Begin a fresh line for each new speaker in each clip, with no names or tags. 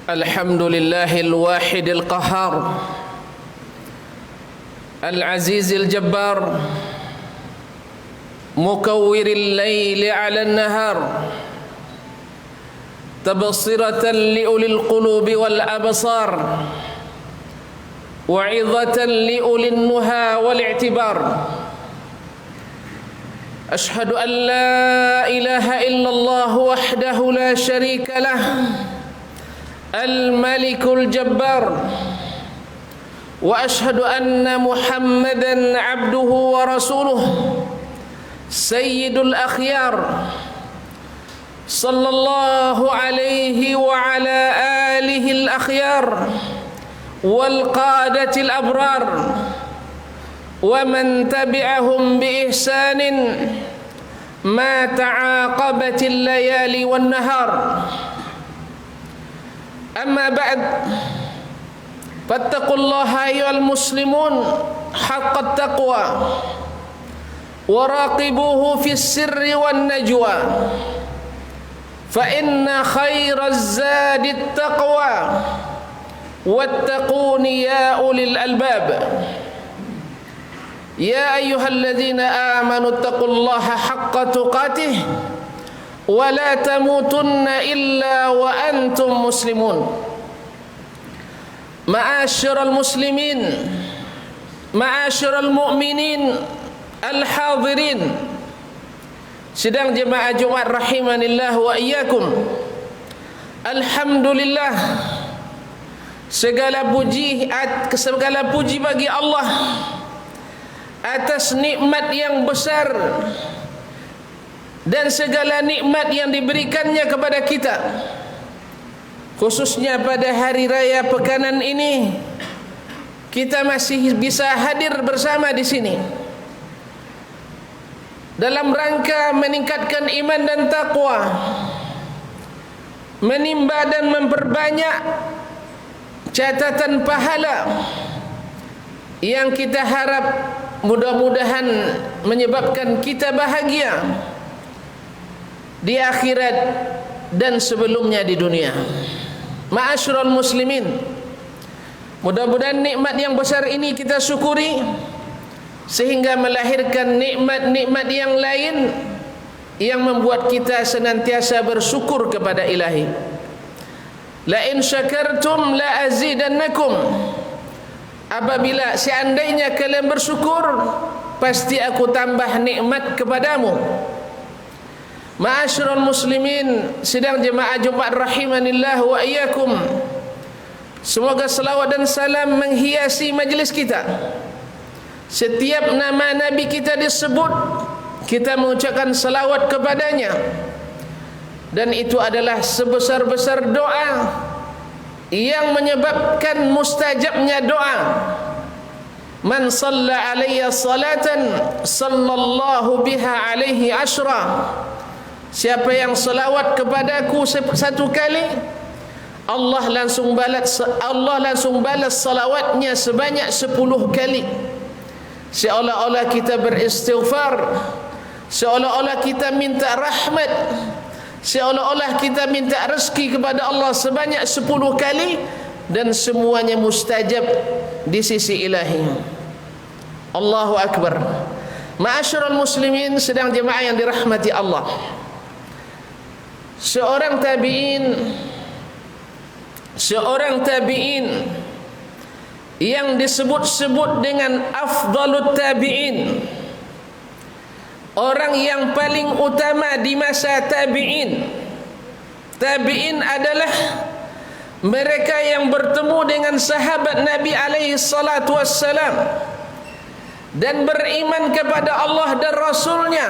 الحمد لله الواحد القهار العزيز الجبار مكور الليل على النهار تبصرة لأولي القلوب والأبصار وعظة لأولي النهى والاعتبار أشهد أن لا إله إلا الله وحده لا شريك له الملك الجبار وأشهد أن محمدا عبده ورسوله سيد الأخيار صلى الله عليه وعلى آله الأخيار والقادة الأبرار ومن تبعهم بإحسان ما تعاقبت الليالي والنهار أما بعد فاتقوا الله أيها المسلمون حق التقوى وراقبوه في السر والنجوى فإن خير الزاد التقوى واتقون يا أولي الألباب يا أيها الذين آمنوا اتقوا الله حق تقاته ولا تموتن إلا وأنتم مسلمون معاشر المسلمين معاشر المؤمنين الحاضرين sidang jemaah Jumat rahimanillah wa iyyakum. Alhamdulillah, segala puji bagi Allah atas nikmat yang besar dan segala nikmat yang diberikannya kepada kita, khususnya pada hari raya pekanan ini kita masih bisa hadir bersama di sini dalam rangka meningkatkan iman dan takwa, menimba dan memperbanyak catatan pahala yang kita harap mudah-mudahan menyebabkan kita bahagia di akhirat dan sebelumnya di dunia. Ma'asyiral muslimin, mudah-mudahan nikmat yang besar ini kita syukuri sehingga melahirkan nikmat-nikmat yang lain yang membuat kita senantiasa bersyukur kepada Ilahi. La in syakartum la azidannakum. Apabila seandainya kalian bersyukur, pasti aku tambah nikmat kepadamu. Ma'asyiral muslimin, sidang jemaah Jumat rahimanillah wa iyyakum. Semoga selawat dan salam menghiasi majlis kita. Setiap nama Nabi kita disebut, kita mengucapkan salawat kepadanya, dan itu adalah sebesar-besar doa yang menyebabkan mustajabnya doa. Man shalla alayya salatan sallallahu biha alaihi ashra. Siapa yang selawat kepadaku satu kali, Allah langsung balas salawatnya sebanyak 10 kali. Seolah-olah kita beristighfar, seolah-olah kita minta rahmat, seolah-olah kita minta rezeki kepada Allah sebanyak 10 kali, dan semuanya mustajab di sisi Ilahi. Allahu Akbar. Ma'asyiral muslimin, sedang jemaah yang dirahmati Allah, seorang tabi'in yang disebut-sebut dengan afdalut tabi'in, orang yang paling utama di masa tabi'in. Tabi'in adalah mereka yang bertemu dengan sahabat Nabi alaihi salatu wassalam dan beriman kepada Allah dan Rasulnya,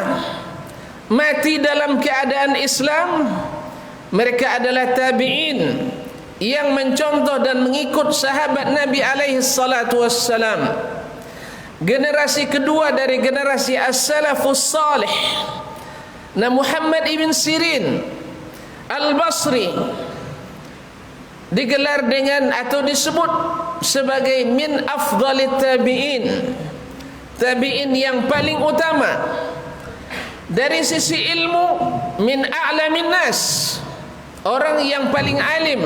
mati dalam keadaan Islam. Mereka adalah tabi'in yang mencontoh dan mengikut sahabat Nabi alaihi salatu wassalam. Generasi kedua dari generasi as-salafus salih. Nah, Muhammad ibn Sirin al-Basri digelar dengan atau disebut sebagai min afdalit tabi'in, tabi'in yang paling utama. Dari sisi ilmu, min a'lamin nas, orang yang paling alim.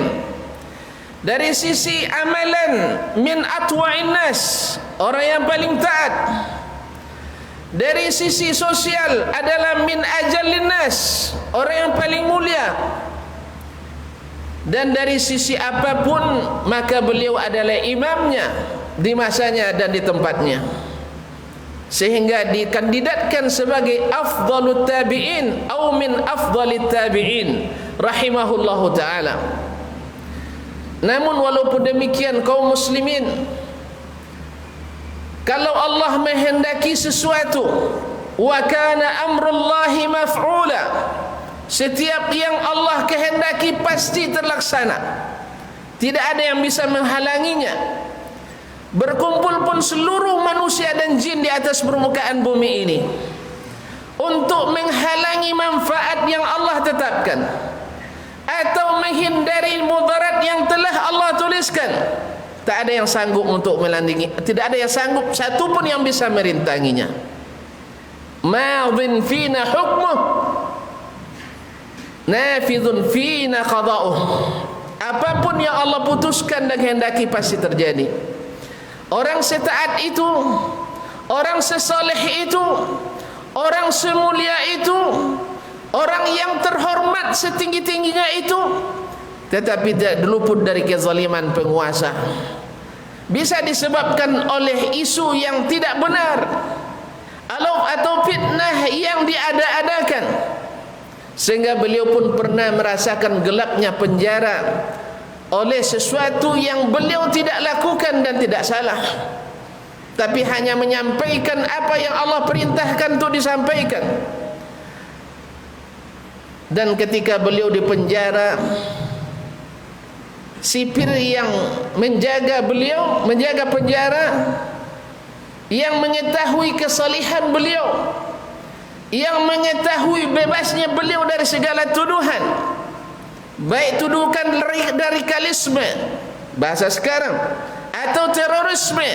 Dari sisi amalan, min atwa'in nas, orang yang paling taat. Dari sisi sosial adalah min ajallin nas, orang yang paling mulia. Dan dari sisi apapun, maka beliau adalah imamnya di masanya dan di tempatnya, sehingga dikandidatkan sebagai afdalut tabi'in atau min afdalit tabi'in rahimahullahu ta'ala. Namun walaupun demikian, kaum muslimin, kalau Allah menghendaki sesuatu, wa kana amrullahi maf'ula, setiap yang Allah kehendaki pasti terlaksana. Tidak ada yang bisa menghalanginya. Berkumpul pun seluruh manusia dan jin di atas permukaan bumi ini untuk menghalangi manfaat yang Allah tetapkan atau menghindari mudarat yang telah Allah tuliskan, tak ada yang sanggup untuk melandingi. Tidak ada yang sanggup, satu pun yang bisa merintanginya. Ma'dhin fina hukmuh, nafidhun fina qada'uh. Apapun yang Allah putuskan dan kehendaki pasti terjadi. Orang setaat itu, orang sesoleh itu, orang semulia itu, orang yang terhormat setinggi-tingginya itu, tetapi tidak luput dari kezaliman penguasa. Bisa disebabkan oleh isu yang tidak benar atau fitnah yang diada-adakan, sehingga beliau pun pernah merasakan gelapnya penjara oleh sesuatu yang beliau tidak lakukan dan tidak salah, tapi hanya menyampaikan apa yang Allah perintahkan untuk disampaikan. Dan ketika beliau di penjara, sipir yang menjaga beliau, menjaga penjara, yang mengetahui kesalihan beliau, yang mengetahui bebasnya beliau dari segala tuduhan, baik tuduhan radikalisme bahasa sekarang, atau terorisme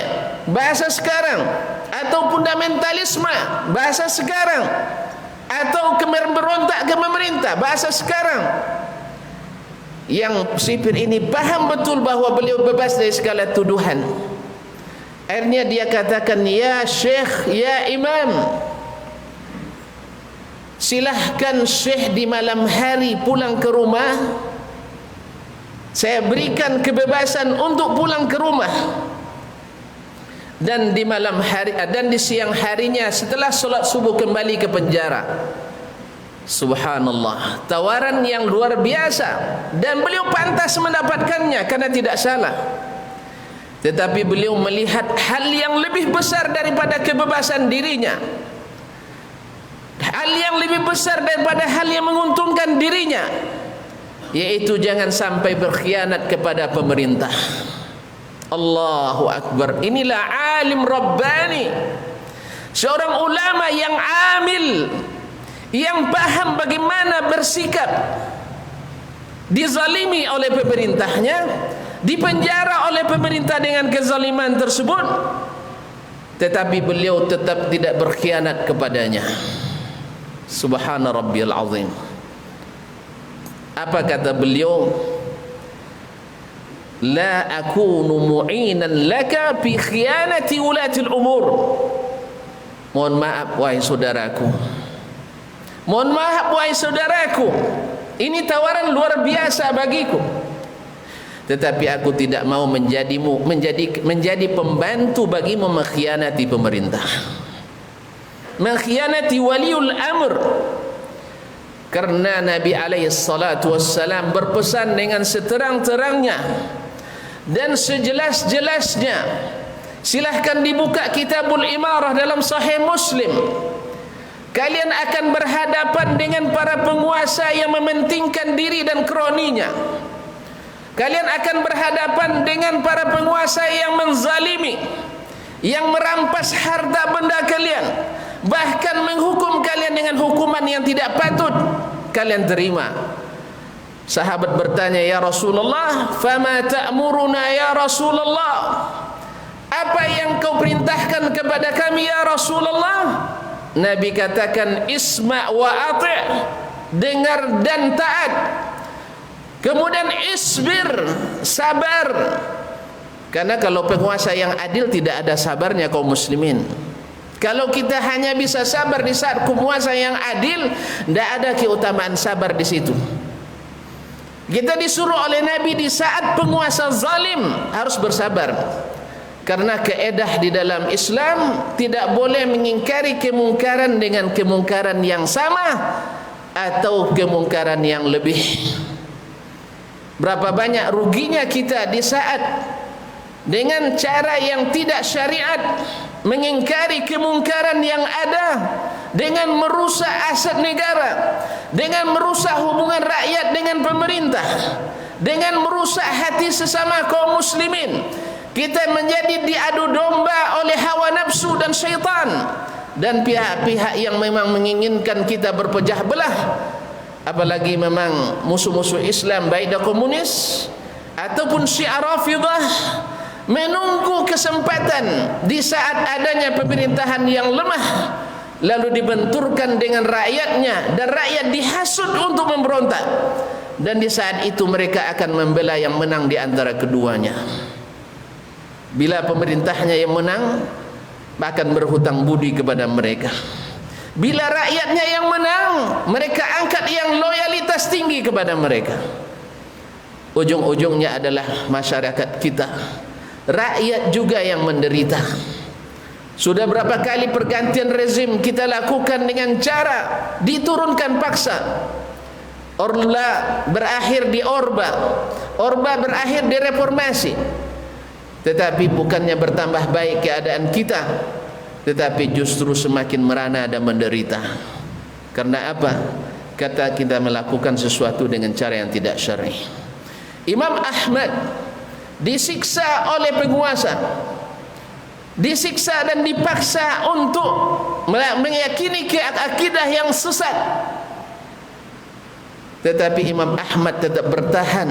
bahasa sekarang, atau fundamentalisme bahasa sekarang, atau memberontak ke pemerintah bahasa sekarang. Yang sipir ini paham betul bahwa beliau bebas dari segala tuduhan. Akhirnya dia katakan, ya syekh, ya imam, silahkan syekh di malam hari pulang ke rumah. Saya berikan kebebasan untuk pulang ke rumah. Dan di malam hari dan di siang harinya setelah solat subuh kembali ke penjara. Subhanallah, tawaran yang luar biasa, dan beliau pantas mendapatkannya karena tidak salah. Tetapi beliau melihat hal yang lebih besar daripada kebebasan dirinya, hal yang lebih besar daripada hal yang menguntungkan dirinya, yaitu jangan sampai berkhianat kepada pemerintah. Allahu Akbar. Inilah alim Rabbani, seorang ulama yang amil, yang paham bagaimana bersikap, dizalimi oleh pemerintahnya, dipenjara oleh pemerintah dengan kezaliman tersebut, tetapi beliau tetap tidak berkhianat kepadanya. Subhana rabbiyal azim. Apa kata beliau? La akunu mu'inan laka fi khiyanati ulatil umur. Mohon maaf wahai saudaraku, mohon maaf wahai saudaraku, ini tawaran luar biasa bagiku, tetapi aku tidak mau menjadi pembantu bagimu mengkhianati pemerintah, mengkhianati waliul amr. Karena Nabi alaihi salatu wassalam berpesan dengan seterang-terangnya dan sejelas-jelasnya. Silahkan dibuka Kitabul Imarah dalam Sahih Muslim. Kalian akan berhadapan dengan para penguasa yang mementingkan diri dan kroninya. Kalian akan berhadapan dengan para penguasa yang menzalimi, yang merampas harta benda kalian, bahkan menghukum kalian dengan hukuman yang tidak patut kalian terima. Sahabat bertanya, ya Rasulullah, fama ta'muruna ya Rasulullah, apa yang kau perintahkan kepada kami ya Rasulullah? Nabi katakan, isma' wa ati', dengar dan taat. Kemudian isbir, sabar. Karena kalau penguasa yang adil tidak ada sabarnya kaum muslimin. Kalau kita hanya bisa sabar di saat penguasa yang adil, tidak ada keutamaan sabar di situ. Kita disuruh oleh Nabi di saat penguasa zalim harus bersabar. Karena kaedah di dalam Islam tidak boleh mengingkari kemungkaran dengan kemungkaran yang sama atau kemungkaran yang lebih. Berapa banyak ruginya kita di saat dengan cara yang tidak syariat mengingkari kemungkaran yang ada, dengan merusak aset negara, dengan merusak hubungan rakyat dengan pemerintah, dengan merusak hati sesama kaum muslimin. Kita menjadi diadu domba oleh hawa nafsu dan syaitan, dan pihak-pihak yang memang menginginkan kita berpecah belah, apalagi memang musuh-musuh Islam baik dah komunis ataupun Syiah Rafidah, menunggu kesempatan di saat adanya pemerintahan yang lemah lalu dibenturkan dengan rakyatnya, dan rakyat dihasut untuk memberontak, dan di saat itu mereka akan membela yang menang di antara keduanya. Bila pemerintahnya yang menang, akan berhutang budi kepada mereka. Bila rakyatnya yang menang, mereka angkat yang loyalitas tinggi kepada mereka. Ujung-ujungnya adalah masyarakat kita, rakyat juga yang menderita. Sudah berapa kali pergantian rezim kita lakukan dengan cara diturunkan paksa. Orba berakhir di Orba, Orba berakhir di reformasi. Tetapi bukannya bertambah baik keadaan kita, tetapi justru semakin merana dan menderita. Karena apa? Kata kita melakukan sesuatu dengan cara yang tidak syar'i. Imam Ahmad disiksa oleh penguasa, disiksa dan dipaksa untuk meyakini akidah yang sesat. Tetapi Imam Ahmad tetap bertahan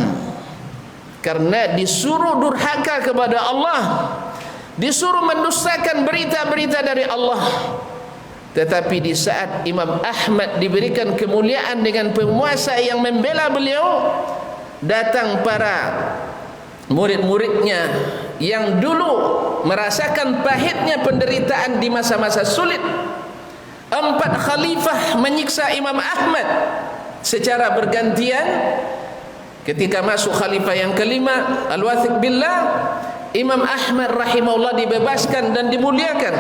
karena disuruh durhaka kepada Allah, disuruh mendustakan berita-berita dari Allah. Tetapi di saat Imam Ahmad diberikan kemuliaan dengan penguasa yang membela beliau, datang para murid-muridnya yang dulu merasakan pahitnya penderitaan di masa-masa sulit. 4 khalifah menyiksa Imam Ahmad secara bergantian. Ketika masuk khalifah yang kelima, Al-Wathiq Billah, Imam Ahmad rahimahullah dibebaskan dan dimuliakan.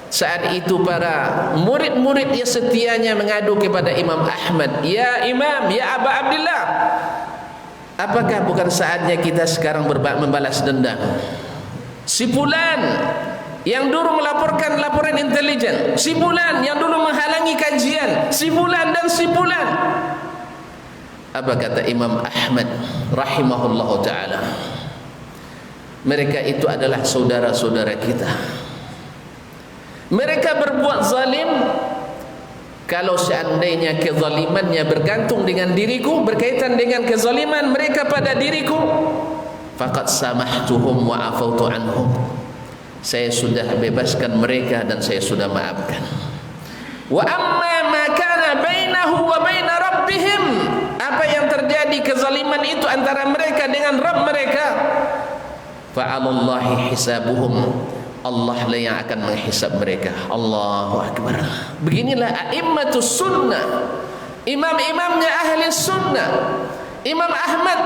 Saat itu para murid-murid yang setianya mengadu kepada Imam Ahmad, "Ya Imam, ya Aba Abdillah, apakah bukan saatnya kita sekarang membalas dendam? Si fulan yang dulu melaporkan laporan intelijen, si fulan yang dulu menghalangi kajian, si fulan dan si fulan." Apa kata Imam Ahmad rahimahullah ta'ala? Mereka itu adalah saudara-saudara kita. Mereka berbuat zalim. Kalau seandainya kezalimannya bergantung dengan diriku, berkaitan dengan kezaliman mereka pada diriku, faqad samahtuhum wa afautu anhum, saya sudah bebaskan mereka dan saya sudah maafkan. Wa amma ma kana bainahu wa baina rabbihim, apa yang terjadi kezaliman itu antara mereka dengan Rabb mereka, fa'alallahi hisabuhum, Allah lah yang akan menghisab mereka. Allahu Akbar. Beginilah a'immatus sunnah, imam-imamnya ahli sunnah. Imam Ahmad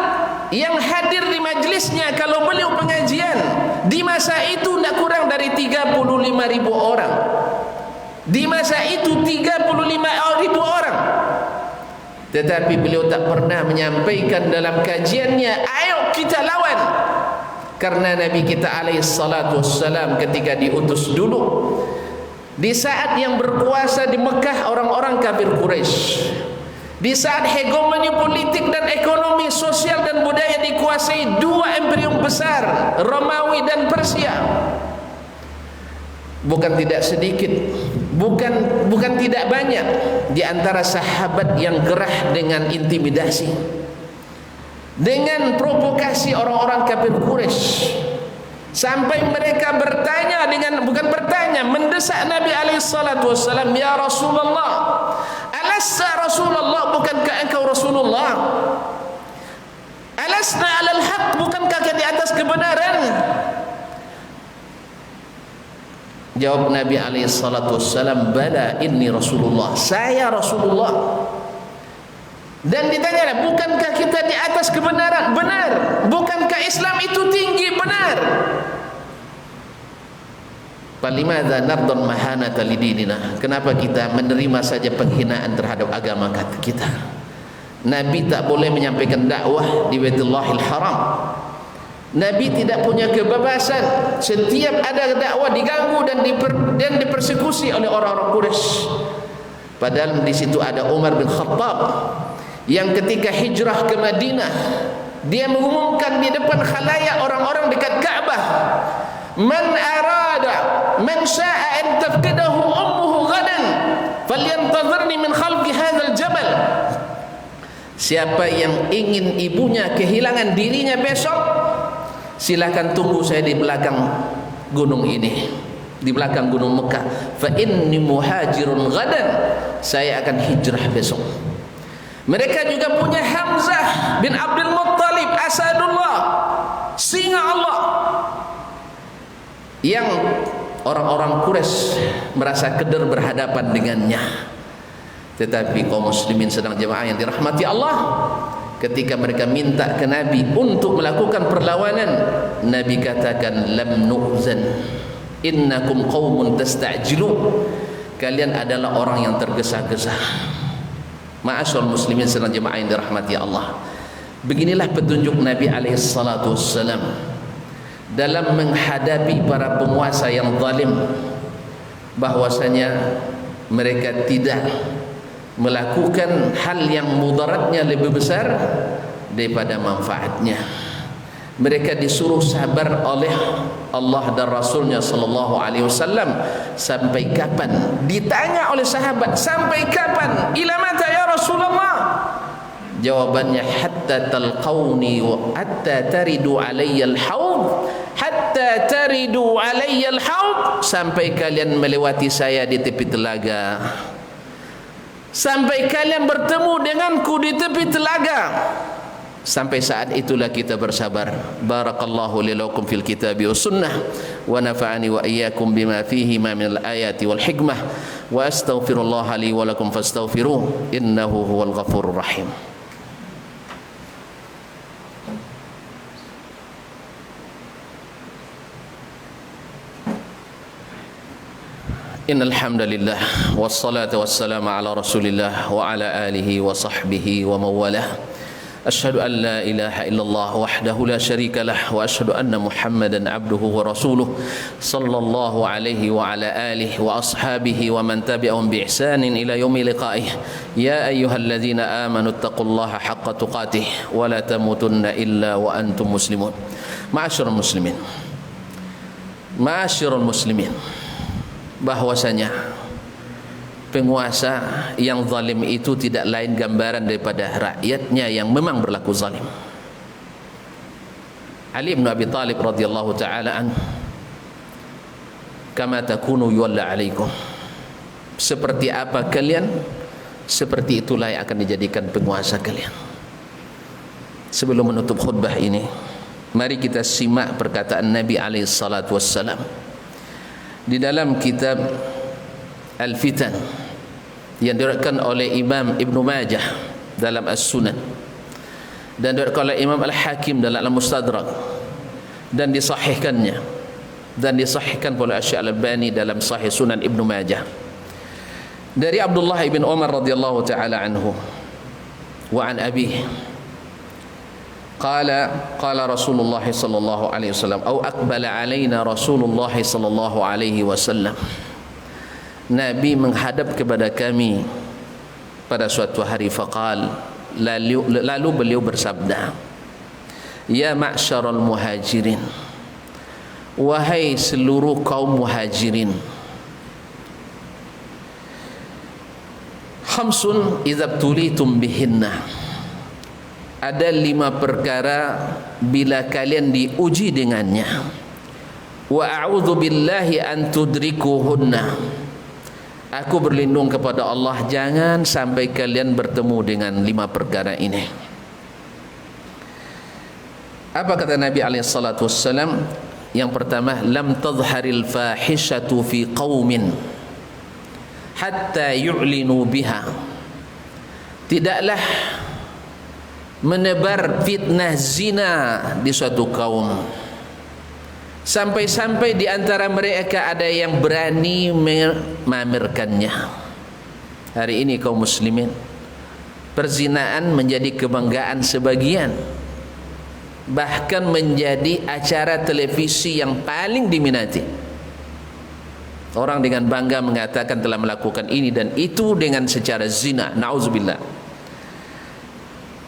yang hadir di majlisnya kalau beliau pengajian di masa itu tidak kurang dari 35.000 orang. Di masa itu 35.000 orang. Tetapi beliau tak pernah menyampaikan dalam kajiannya, ayo kita lawan. Karena Nabi kita alaihi salatu wassalam ketika diutus dulu, di saat yang berkuasa di Mekah orang-orang kafir Quraisy, di saat hegemoni politik dan ekonomi, sosial dan budaya dikuasai 2 imperium besar, Romawi dan Persia. Bukan tidak sedikit, bukan tidak banyak di antara sahabat yang gerah dengan intimidasi, dengan provokasi orang-orang kafir Quraisy, sampai mereka bertanya mendesak Nabi alaihi salatu wassalam, "Ya Rasulullah, alassa Rasulullah, bukankah engkau Rasulullah?" alasna 'alal haq, bukankah kita di atas kebenaran? Jawab Nabi alaihi salatu wassalam, bala inni Rasulullah, saya Rasulullah. Dan ditanya, bukankah kita di atas kebenaran? Benar. Bukankah Islam itu tinggi? Benar. Falimadza nardun mahanata lidinina, kenapa kita menerima saja penghinaan terhadap agama kita? Nabi tak boleh menyampaikan dakwah di Baitullahil Haram. Nabi tidak punya kebebasan. Setiap ada dakwah diganggu dan dipersekusi oleh orang-orang Quraisy. Padahal di situ ada Umar bin Khattab yang ketika hijrah ke Madinah, dia mengumumkan di depan khalayak orang-orang dekat Ka'bah, man syaa an tafqidahu ummuhu ghadan falyantazirni min khalqi hadzal jabal. Siapa yang ingin ibunya kehilangan dirinya besok, silakan tunggu saya di belakang gunung ini, di belakang gunung Mekah. Fa inni muhajirun ghadan, saya akan hijrah besok. Mereka juga punya Hamzah bin Abdul Muttalib, Asadullah, singa Allah, yang orang-orang Quraisy merasa keder berhadapan dengannya. Tetapi kaum muslimin sedang jemaah yang dirahmati Allah, ketika mereka minta ke Nabi untuk melakukan perlawanan, Nabi katakan, lam nu'zan innakum qaumun tasta'jilun, kalian adalah orang yang tergesa-gesa. Ma'asyarul muslimin sedang jemaah yang dirahmati Allah, beginilah petunjuk Nabi alaihi salatu wassalam dalam menghadapi para penguasa yang zalim, bahwasanya mereka tidak melakukan hal yang mudaratnya lebih besar daripada manfaatnya. Mereka disuruh sabar oleh Allah dan Rasulnya sallallahu alaihi wasallam. Sampai kapan? Ditanya oleh sahabat, sampai kapan? Ila mata ya Rasulullah? Jawabannya, hatta talqauni wa hatta taridu alayya al-haud, hatta taridu alayya al-haud, sampai kalian melewati saya di tepi telaga, sampai kalian bertemu denganku di tepi telaga. Sampai saat itulah kita bersabar. Barakallahu li lakum fil kitabi was sunnah wa nafa'ani wa iyyakum bima fihi ma min al-ayati wal hikmah wa astaghfirullah li wa lakum fastaghfiruh innahu huwal ghafurur rahim. Innal hamdalillah wassalatu wassalamu ala Rasulillah wa ala alihi wa sahbihi wa mawalah. Asyhadu an la ilaha illallah wahdahu la syarika lah wa asyhadu anna Muhammadan abduhu wa rasuluh sallallahu alaihi wa ala alihi wa ashabihi wa man tabi'ahum bi ihsanin ila yaumi liqa'ih. Ya ayyuhalladzina amanu taqullaha haqqa tuqatih wa la tamutunna illa wa antum muslimun. Ma'asyiral muslimin, ma'asyiral muslimin, bahwasanya penguasa yang zalim itu tidak lain gambaran daripada rakyatnya yang memang berlaku zalim. Ali bin Abi Thalib radhiyallahu taala an, kama takunu yuwalla alaikum, seperti apa kalian, seperti itulah yang akan dijadikan penguasa kalian. Sebelum menutup khutbah ini, mari kita simak perkataan Nabi alaihi salatu wassalam di dalam kitab Al-Fitan yang diriwayatkan oleh Imam Ibnu Majah dalam As-Sunan dan diriwayatkan oleh Imam Al-Hakim dalam Al-Mustadrak dan disahihkannya dan disahihkan oleh Syekh Al-Albani dalam Sahih Sunan Ibnu Majah dari Abdullah bin Umar radhiyallahu taala anhu wa an abihi قال رسول الله صلى الله عليه وسلم أو أقبل علينا رسول الله صلى الله عليه وسلم, Nabi menghadap kepada kami pada suatu hari. Faqal, lalu beliau bersabda, ya ma'syaral muhajirin, wahai seluruh kaum muhajirin, khamsun idza tulitum bihinna, ada 5 perkara bila kalian diuji dengannya. Wa a'udzu billahi an tudrikuhunna, aku berlindung kepada Allah jangan sampai kalian bertemu dengan 5 perkara ini. Apa kata Nabi SAW? Yang pertama, lam tadhharil fahishatu fi qaumin hatta yu'linu biha. Tidaklah menebar fitnah zina di suatu kaum sampai-sampai di antara mereka ada yang berani memamerkannya. Hari ini kaum muslimin, perzinaan menjadi kebanggaan sebagian, bahkan menjadi acara televisi yang paling diminati. Orang dengan bangga mengatakan telah melakukan ini dan itu dengan secara zina. Na'udzubillah.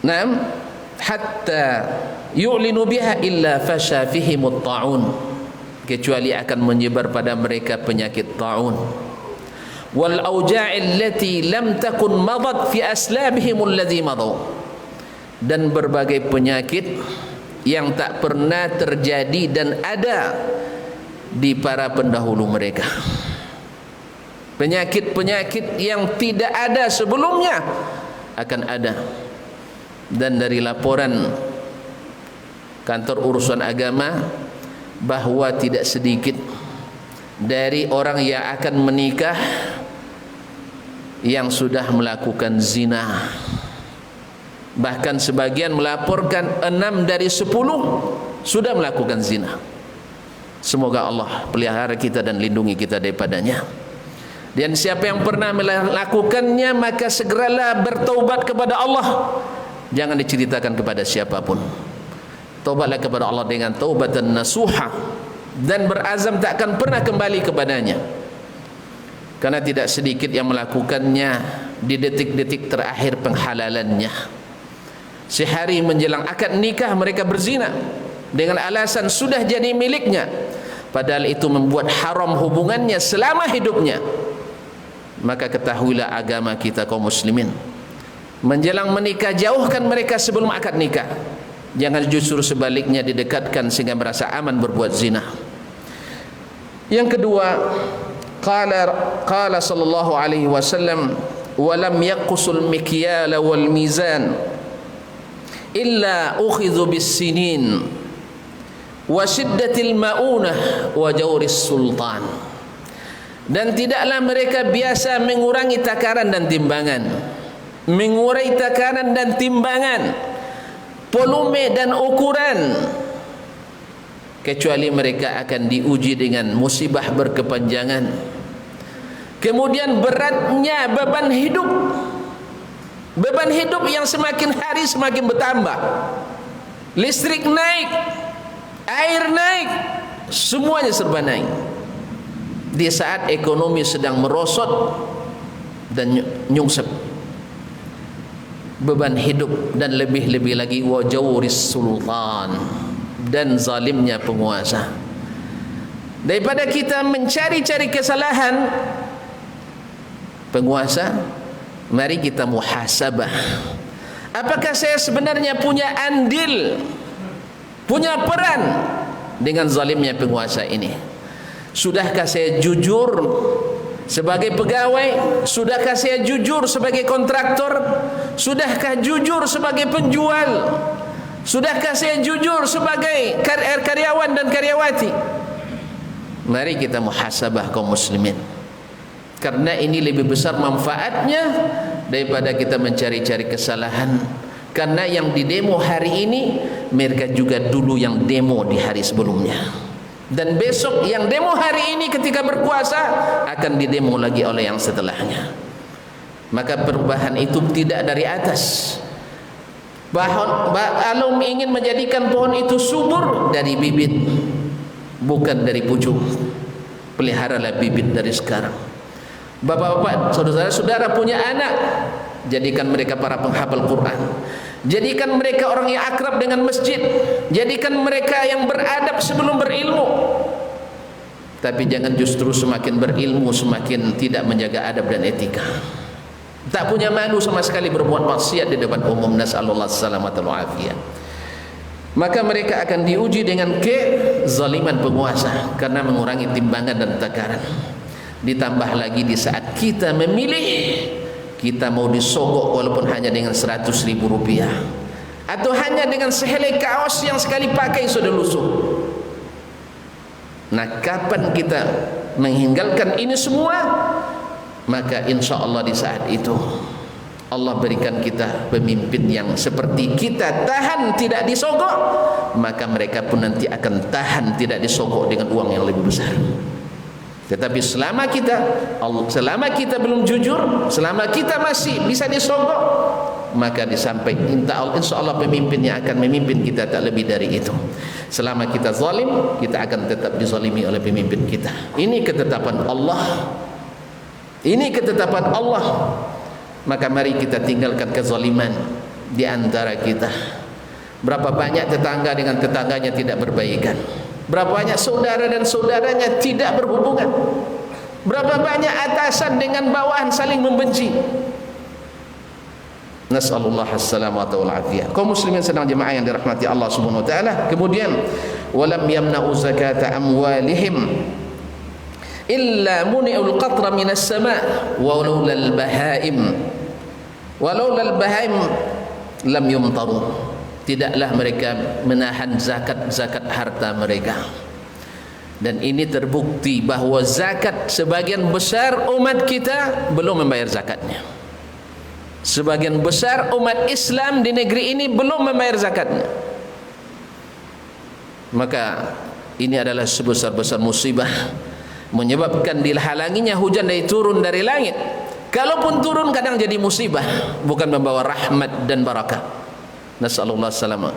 Naam, hatta yu'linu biha illa fasha fihimut ta'un, kecuali akan menyebar pada mereka penyakit ta'un. Wal auja'i allati lam takun madat fi aslabihim alladhi madaw, dan berbagai penyakit yang tak pernah terjadi dan ada di para pendahulu mereka. Penyakit-penyakit yang tidak ada sebelumnya akan ada. Dan dari laporan kantor urusan agama bahwa tidak sedikit dari orang yang akan menikah yang sudah melakukan zina. Bahkan sebagian melaporkan 6 dari 10 sudah melakukan zina. Semoga Allah pelihara kita dan lindungi kita daripadanya. Dan siapa yang pernah melakukannya maka segeralah bertaubat kepada Allah. Jangan diceritakan kepada siapapun. Taubatlah kepada Allah dengan taubatan nasuha, dan berazam tak akan pernah kembali kepadanya. Karena tidak sedikit yang melakukannya di detik-detik terakhir penghalalannya. Sehari menjelang akad nikah mereka berzina dengan alasan sudah jadi miliknya, padahal itu membuat haram hubungannya selama hidupnya. Maka ketahuilah agama kita kaum muslimin, menjelang menikah jauhkan mereka sebelum akad nikah. Jangan justru sebaliknya didekatkan sehingga merasa aman berbuat zina. Yang kedua, qala sallallahu alaihi wasallam, wa lam yaqusul mikyala wal mizan illa ukhidhu bis sinin wa shiddatil maunah wa jawris sultan. Dan tidaklah mereka biasa mengurangi takaran dan timbangan, mengurai takaran dan timbangan, volume dan ukuran, kecuali mereka akan diuji dengan musibah berkepanjangan. Kemudian beratnya beban hidup, beban hidup yang semakin hari semakin bertambah. Listrik naik, air naik, semuanya serba naik. Di saat ekonomi sedang merosot dan nyungsep, beban hidup, dan lebih-lebih lagi wajawris sultan, dan zalimnya penguasa. Daripada kita mencari-cari kesalahan penguasa, mari kita muhasabah. Apakah saya sebenarnya punya andil, punya peran dengan zalimnya penguasa ini? Sudahkah saya jujur sebagai pegawai? Sudahkah saya jujur sebagai kontraktor? Sudahkah jujur sebagai penjual? Sudahkah saya jujur sebagai karyawan dan karyawati? Mari kita muhasabah kaum muslimin, karena ini lebih besar manfaatnya daripada kita mencari-cari kesalahan. Karena yang di demo hari ini mereka juga dulu yang demo di hari sebelumnya, dan besok yang demo hari ini ketika berkuasa akan didemo lagi oleh yang setelahnya. Maka perubahan itu tidak dari atas. Allah ingin menjadikan pohon itu subur dari bibit, bukan dari pucuk. Peliharalah bibit dari sekarang. Bapak-bapak, saudara-saudara punya anak, jadikan mereka para penghafal Quran. Jadikan mereka orang yang akrab dengan masjid. Jadikan mereka yang beradab sebelum berilmu. Tapi jangan justru semakin berilmu semakin tidak menjaga adab dan etika. Tak punya malu sama sekali berbuat maksiat di depan umum. Nasallallahu alaihi wasallam. Maka mereka akan diuji dengan kezaliman penguasa karena mengurangi timbangan dan takaran. Ditambah lagi di saat kita memilih, kita mau disogok walaupun hanya dengan 100.000 rupiah, atau hanya dengan sehelai kaos yang sekali pakai sudah lusuh. Nah, kapan kita meninggalkan ini semua, maka insya Allah di saat itu Allah berikan kita pemimpin yang seperti kita tahan tidak disogok, maka mereka pun nanti akan tahan tidak disogok dengan uang yang lebih besar. Tetapi selama kita belum jujur, selama kita masih bisa disogok, maka disampaikan insya Allah pemimpin yang akan memimpin kita tak lebih dari itu. Selama kita zalim, kita akan tetap dizalimi oleh pemimpin kita. Ini ketetapan Allah. Ini ketetapan Allah. Maka mari kita tinggalkan kezaliman di antara kita. Berapa banyak tetangga dengan tetangganya tidak berbaikan, berapa banyak saudara dan saudaranya tidak berhubungan, berapa banyak atasan dengan bawahan saling membenci. Nas'alullah as-salamata wal afiyah. Kaum muslimin sedang jemaah yang dirahmati Allah Subhanahu wa taala. Kemudian walam yamna'u zakata amwalihim illa muni'ul qatra minas sama' walaulal bahaim lam yumtaru. Tidaklah mereka menahan zakat harta mereka. Dan ini terbukti bahawa zakat sebagian besar umat kita belum membayar zakatnya. Sebagian besar umat Islam di negeri ini belum membayar zakatnya. Maka ini adalah sebesar-besar musibah, menyebabkan dihalanginya hujan turun dari langit. Kalaupun turun kadang jadi musibah, bukan membawa rahmat dan barakah. Nasallallahu salama.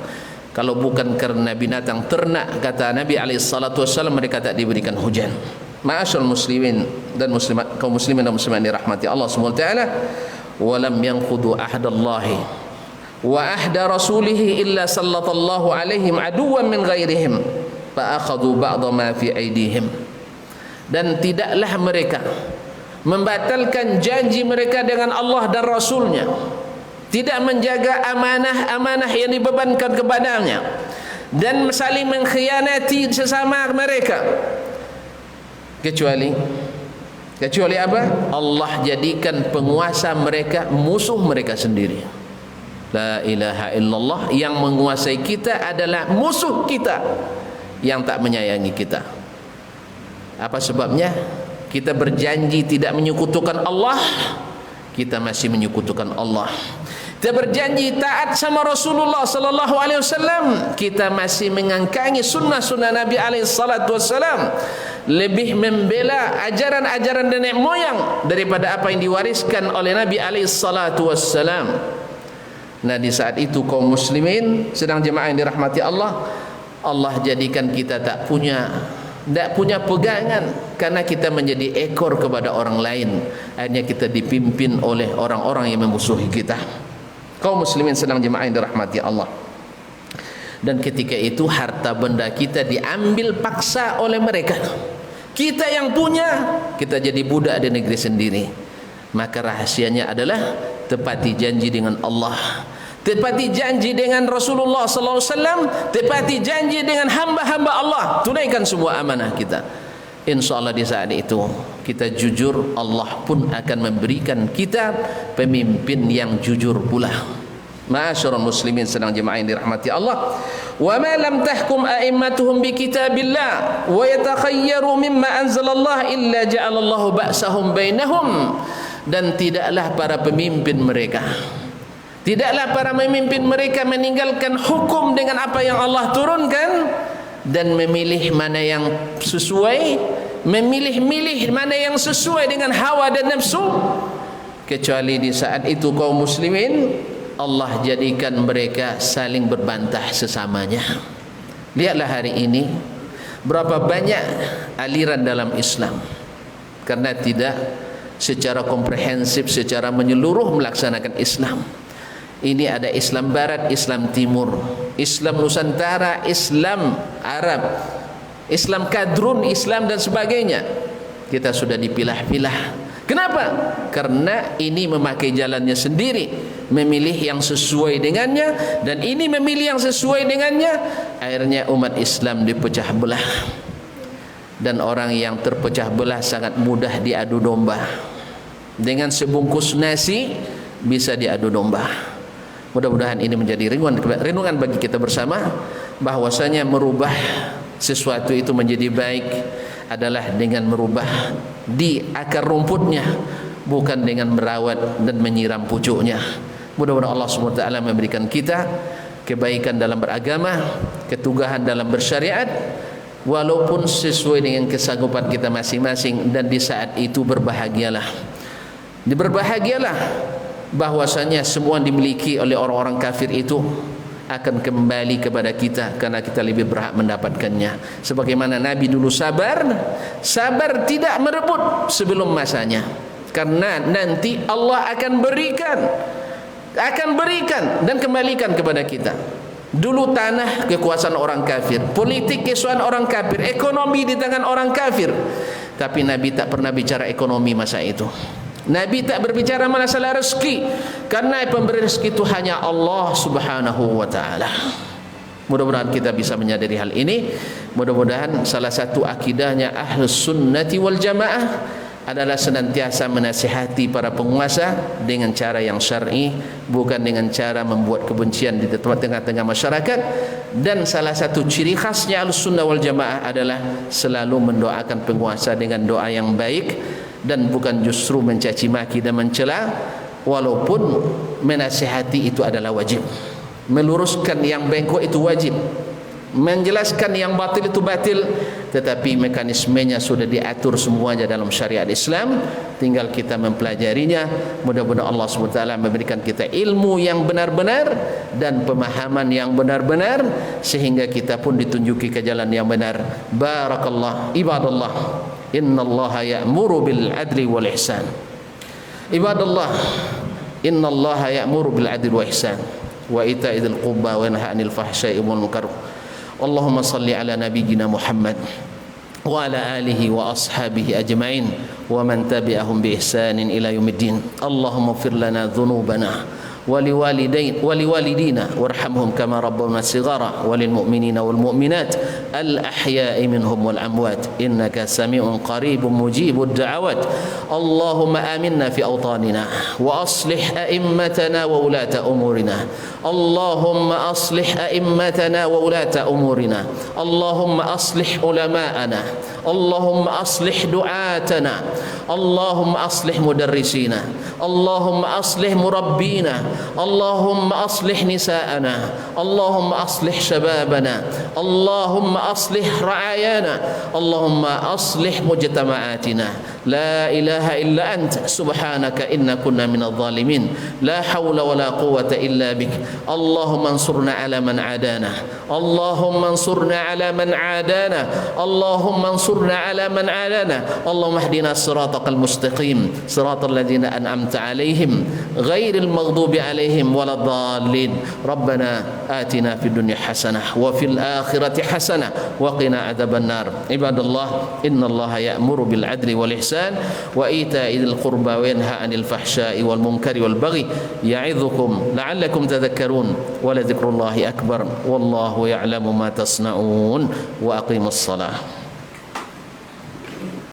Kalau bukan karena binatang ternak, kata Nabi SAW, mereka tak diberikan hujan. Ma'asyarul muslimin dan muslimat, kaum muslimin dan muslimat dirahmati Allah SWT. Walam yanqudu ahdallahi wa ahda rasulih illa sallatallahu alaihim aduwan min ghairihim fa'akhadhu ba'da ma fi aidihim. Dan tidaklah mereka membatalkan janji mereka dengan Allah dan Rasulnya, tidak menjaga amanah-amanah yang dibebankan kepadanya, dan saling mengkhianati sesama mereka, kecuali apa? Allah jadikan penguasa mereka musuh mereka sendiri. La ilaha illallah. Yang menguasai kita adalah musuh kita yang tak menyayangi kita. Apa sebabnya? Kita berjanji tidak menyekutukan Allah, kita masih menyekutukan Allah. Kita berjanji taat sama Rasulullah sallallahu alaihi wasallam, kita masih mengangkangi sunnah-sunnah Nabi alaihi salatu wasallam, lebih membela ajaran-ajaran nenek moyang daripada apa yang diwariskan oleh Nabi alaihi salatu wasallam. Nah, di saat itu kaum muslimin sedang jemaah yang dirahmati Allah, Allah jadikan kita tak punya pegangan, karena kita menjadi ekor kepada orang lain. Akhirnya kita dipimpin oleh orang-orang yang memusuhi kita. Kaum muslimin sedang jemaah yang dirahmati Allah. Dan ketika itu harta benda kita diambil paksa oleh mereka. Kita yang punya, kita jadi budak di negeri sendiri. Maka rahasianya adalah tepati janji dengan Allah, tepati janji dengan Rasulullah sallallahu alaihi wasallam, tepati janji dengan hamba-hamba Allah, tunaikan semua amanah kita. InsyaAllah di saat itu kita jujur, Allah pun akan memberikan kita pemimpin yang jujur pula. Ma'asyarul muslimin sedang jemaah yang dirahmati Allah. Wa ma lam tahkum a'immatuhum bi kitabillah wa yatakhayyaru mimma anzalallah illa ja'alallahu ba'sahum bainahum. Dan tidaklah para pemimpin mereka, tidaklah para pemimpin mereka meninggalkan hukum dengan apa yang Allah turunkan dan memilih mana yang sesuai, memilih-milih mana yang sesuai dengan hawa dan nafsu, kecuali di saat itu kaum muslimin Allah jadikan mereka saling berbantah sesamanya. Lihatlah hari ini berapa banyak aliran dalam Islam karena tidak secara komprehensif, secara menyeluruh melaksanakan Islam. Ini ada Islam Barat, Islam Timur, Islam Nusantara, Islam Arab, Islam Kadrun, Islam dan sebagainya. Kita sudah dipilah-pilah. Kenapa? Karena ini memakai jalannya sendiri, memilih yang sesuai dengannya, dan ini memilih yang sesuai dengannya. Akhirnya umat Islam dipecah belah. Dan orang yang terpecah belah sangat mudah diadu domba. Dengan sebungkus nasi bisa diadu domba. Mudah-mudahan ini menjadi renungan bagi kita bersama, bahwasanya merubah sesuatu itu menjadi baik adalah dengan merubah di akar rumputnya, bukan dengan merawat dan menyiram pucuknya. Mudah-mudahan Allah SWT memberikan kita kebaikan dalam beragama, keteguhan dalam bersyariat, walaupun sesuai dengan kesanggupan kita masing-masing. Dan di saat itu berbahagialah bahwasanya semua dimiliki oleh orang-orang kafir itu akan kembali kepada kita, karena kita lebih berhak mendapatkannya. Sebagaimana Nabi dulu sabar tidak merebut sebelum masanya, karena nanti Allah akan berikan dan kembalikan kepada kita. Dulu tanah kekuasaan orang kafir, politik kekuasaan orang kafir, ekonomi di tangan orang kafir, tapi Nabi tak pernah bicara ekonomi masa itu. Nabi tak berbicara masalah rezeki, karena pemberi rezeki itu hanya Allah Subhanahu wa taala. Mudah-mudahan kita bisa menyadari hal ini. Mudah-mudahan salah satu akidahnya Ahlus Sunnati wal Jamaah adalah senantiasa menasihati para penguasa dengan cara yang syar'i, bukan dengan cara membuat kebencian di tengah-tengah masyarakat. Dan salah satu ciri khasnya Ahlus Sunnah wal Jamaah adalah selalu mendoakan penguasa dengan doa yang baik, dan bukan justru mencaci maki dan mencela. Walaupun menasihati itu adalah wajib, meluruskan yang bengkok itu wajib, menjelaskan yang batil itu batil, tetapi mekanismenya sudah diatur semuanya dalam syariat Islam, tinggal kita mempelajarinya. Mudah-mudahan Allah SWT memberikan kita ilmu yang benar-benar dan pemahaman yang benar-benar, sehingga kita pun ditunjuki ke jalan yang benar. Barakallah ibadallah, innallaha ya'muru bil adli wal ihsan. Ibadallah, innallaha ya'muru bil adli wal ihsan wa ita'idil qurba wa yanha 'anil fahsya'i wal munkar. Allahumma salli ala nabiyyina Muhammad wa ala alihi wa ashabihi ajma'in wa man tabi'ahum bi ihsanin ila yaumiddin. Allahumma ighfir lana dhunubana ولوالدينا وارحمهم كما ربونا صغارا وللمؤمنين والمؤمنات الأحياء منهم والأموات إنك سميع قريب مجيب الدعوات. اللهم آمنا في أوطاننا وأصلح أئمتنا وولاة أمورنا. اللهم أصلح أئمتنا وولاة أمورنا. اللهم أصلح علماءنا. اللهم أصلح دعاتنا. اللهم أصلح مدرسينا. اللهم أصلح مربينا. اللهم أصلح نساءنا. اللهم أصلح شبابنا. اللهم أصلح رعايانا. اللهم أصلح مجتمعاتنا. لا إله إلا أنت سبحانك إنا كنا من الظالمين. لا حول ولا قوة إلا بك. اللهم انصرنا على من عادانا. اللهم انصرنا على من عادانا. اللهم انصرنا على من عادانا. اللهم اهدنا صراطك المستقيم صراط الذين أنعمت عليهم غير المغضوب عليهم ولا الضالين. ربنا آتنا في الدنيا حسنة وفي الآخرة حسنة وقنا عذاب النار. عباد الله، إن الله يأمر بالعدل والإحسان وإيتاء ذي القربى وينهى عن الفحشاء والمنكر والبغي يعظكم لعلكم تذكرون. ولذكر الله أكبر والله يعلم ما تصنعون. وأقيموا الصلاة.